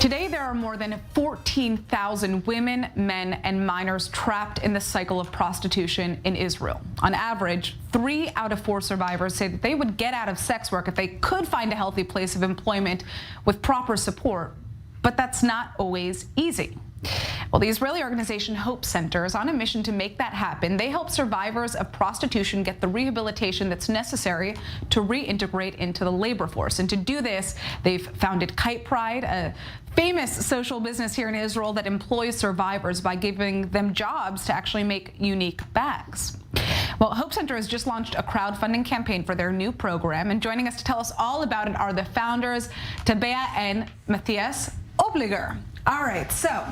Today, there are more than 14,000 women, men, and minors trapped in the cycle of prostitution in Israel. On average, 3 out of 4 survivors say that they would get out of sex work if they could find a healthy place of employment with proper support, but that's not always easy. Well, the Israeli organization Hope Center is on a mission to make that happen. They help survivors of prostitution get the rehabilitation that's necessary to reintegrate into the labor force. And to do this, they've founded Kite Pride, a famous social business here in Israel that employs survivors by giving them jobs to actually make unique bags. Well, Hope Center has just launched a crowdfunding campaign for their new program, and joining us to tell us all about it are the founders, Tabea and Matthias Oppliger. All right, so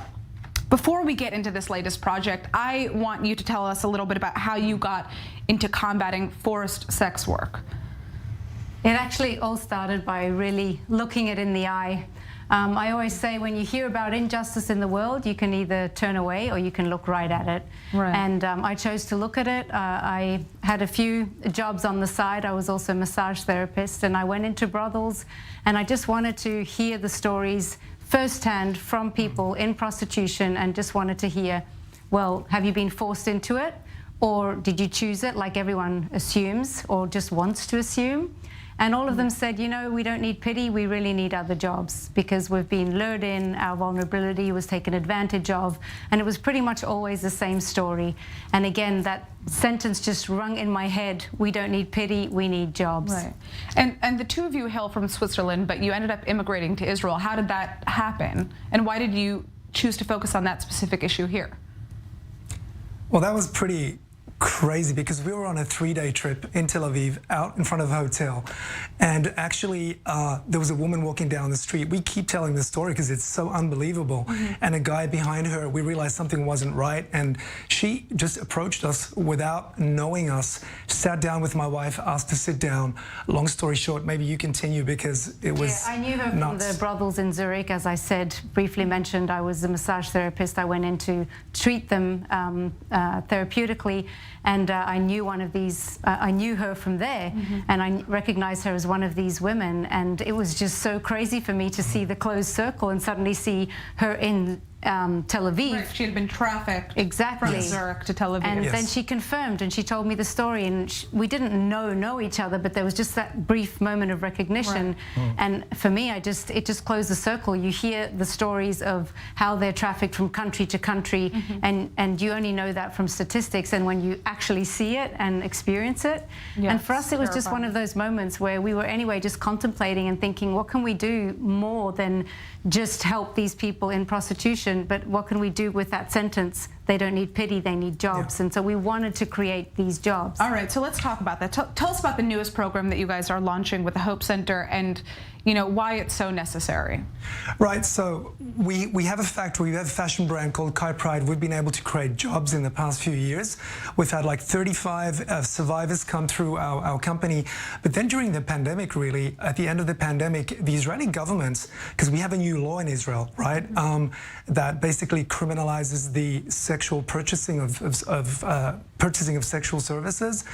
before we get into this latest project, I want you to tell us a little bit about how you got into combating forced sex work. It actually all started by really looking it in the eye. I always say when you hear about injustice in the world, you can either turn away or you can look right at it. Right. And I chose to look at it. I had a few jobs on the side. I was also a massage therapist, and I went into brothels, and I just wanted to hear the stories firsthand from people in prostitution, and just wanted to hear, well, have you been forced into it, or did you choose it like everyone assumes or just wants to assume? And all of them said, you know, we don't need pity, we really need other jobs, because we've been lured in, our vulnerability was taken advantage of, and it was pretty much always the same story. And again, that sentence just rung in my head: we don't need pity, we need jobs. Right. And the two of you hail from Switzerland, but you ended up immigrating to Israel. How did that happen? And why did you choose to focus on that specific issue here? Well, that was pretty crazy, because we were on a 3-day trip in Tel Aviv, out in front of a hotel, and actually there was a woman walking down the street. We keep telling this story because it's so unbelievable. And a guy behind her, we realized something wasn't right, and she just approached us without knowing us, sat down with my wife, asked to sit down. Long story short, maybe you continue, because it was I knew her from the brothels in Zurich. As I said, briefly mentioned, I was a massage therapist. I went in to treat them therapeutically. And I knew one of these, I knew her from there, and I recognized her as one of these women. And it was just so crazy for me to see the closed circle and suddenly see her in Tel Aviv. Right, she had been trafficked exactly from Zurich to Tel Aviv. And then she confirmed, and she told me the story, and we didn't know each other, but there was just that brief moment of recognition. Right. And for me, it just closed the circle. You hear the stories of how they're trafficked from country to country, and you only know that from statistics, and when you actually see it and experience it. Yes, and for us, it was just one of those moments where we were anyway just contemplating and thinking, what can we do more than just help these people in prostitution, but what can we do with that sentence? They don't need pity, they need jobs. And so we wanted to create these jobs. All right, so let's talk about that. Tell us about the newest program that you guys are launching with the Hope Center, and why it's so necessary. Right, so we have a factory, we have a fashion brand called Kite Pride. We've been able to create jobs in the past few years. We've had like 35 survivors come through our company. But then during the pandemic, really, at the end of the pandemic, the Israeli government, because we have a new law in Israel, right, that basically criminalizes the sexual purchasing of sexual services.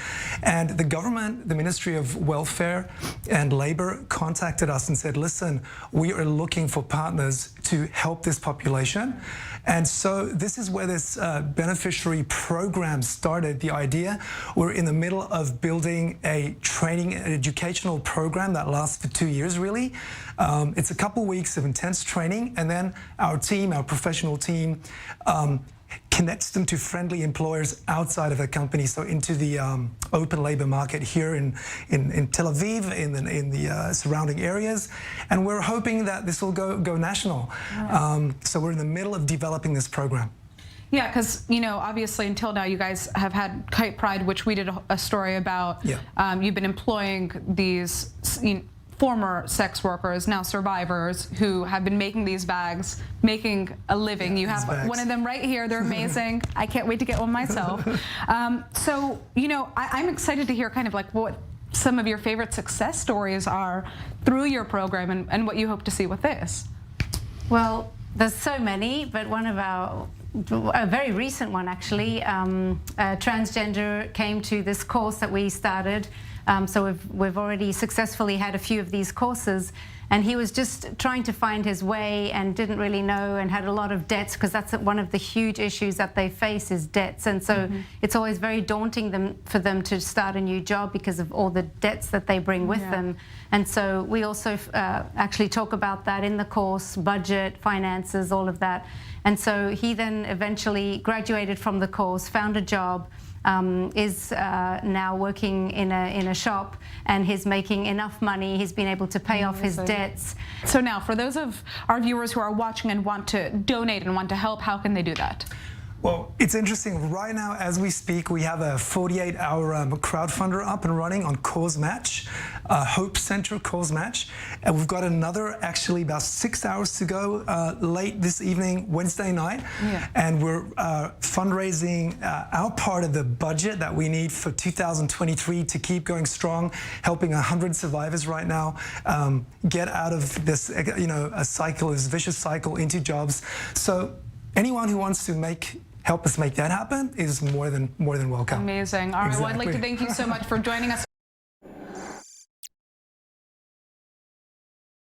And the government, the Ministry of Welfare and Labor, contacted us and said, listen, we are looking for partners to help this population. And so this is where this beneficiary program started, the idea. We're in the middle of building a training and educational program that lasts for 2 years, really. It's a couple weeks of intense training, and then our team, our professional team, connects them to friendly employers outside of the company, so into the open labor market here in Tel Aviv, in the surrounding areas, and we're hoping that this will go national. So we're in the middle of developing this program. Yeah, because obviously until now you guys have had Kite Pride, which we did a story about. Yeah. You've been employing these former sex workers, now survivors, who have been making these bags, making a living. You have one of them right here. They're amazing. I can't wait to get one myself. So, I'm excited to hear kind of like what some of your favorite success stories are through your program, and what you hope to see with this. Well, there's so many, but a very recent one actually, a transgender came to this course that we started. So we've already successfully had a few of these courses, and he was just trying to find his way and didn't really know, and had a lot of debts, because that's one of the huge issues that they face is debts. And so it's always very daunting for them to start a new job because of all the debts that they bring with them. And so we also actually talk about that in the course: budget, finances, all of that. And so he then eventually graduated from the course, found a job, is now working in a shop, and he's making enough money. He's been able to pay off his debts. So now, for those of our viewers who are watching and want to donate and want to help, how can they do that? Well, it's interesting. Right now, as we speak, we have a 48-hour crowdfunder up and running on Cause Match, Hope Center Cause Match. And we've got another, actually, about 6 hours to go late this evening, Wednesday night. And we're fundraising our part of the budget that we need for 2023 to keep going strong, helping 100 survivors right now get out of this, a cycle, this vicious cycle into jobs. So anyone who wants to help us make that happen is more than welcome. Amazing. All right, well, I'd like to thank you so much for joining us.